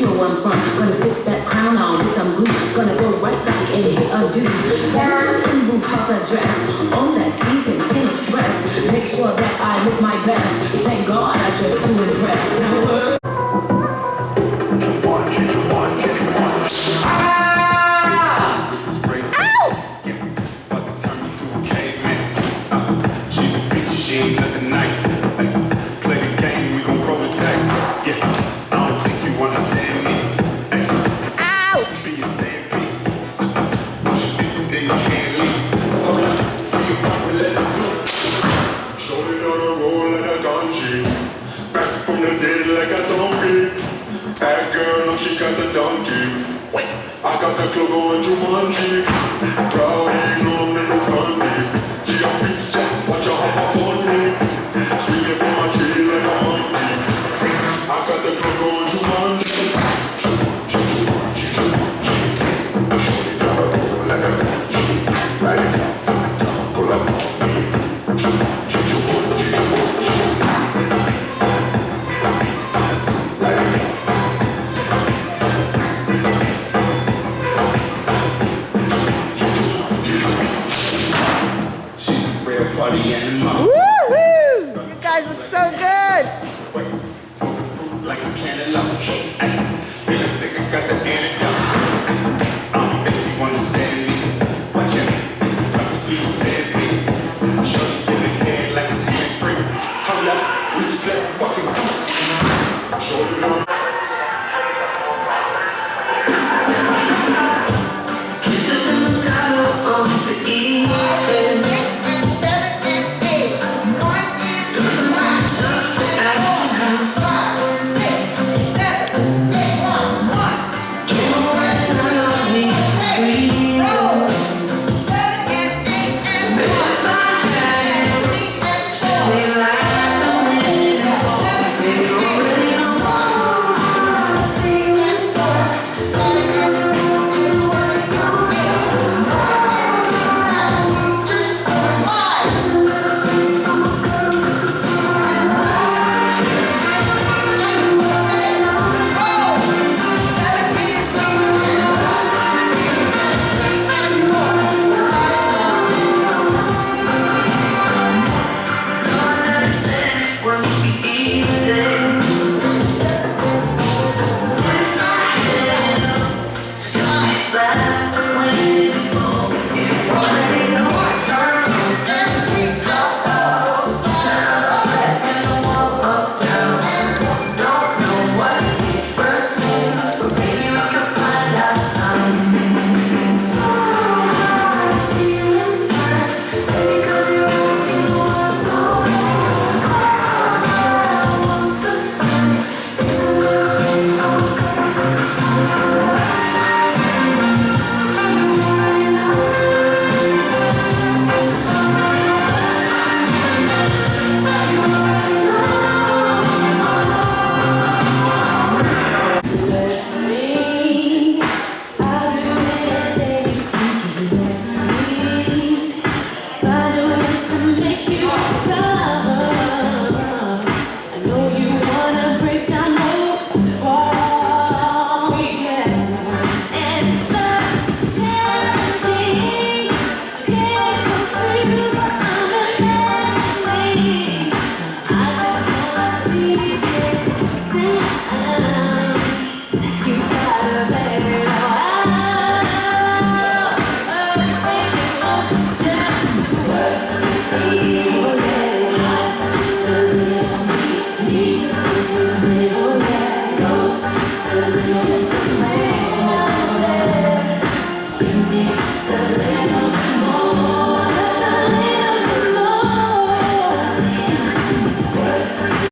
know where I'm from. Gonna stick that crown on with some glue. Gonna go right back and hit undo. Down in Blue House I dress. On that season 10 Express. Make sure that I look my best. Thank God I dress to impress. She ain't nothing nice. Play the game, we gon' roll the dice. Yeah, I don't think you understand me. Ouch! Be a stampede. Once you think then you can't leave. Hold up, we about to let it slip. Shorty on a roll like a ganji. Back from the dead like a zombie. Bad girl, no, she got the donkey. Wait, I got the cloak on Jumanji.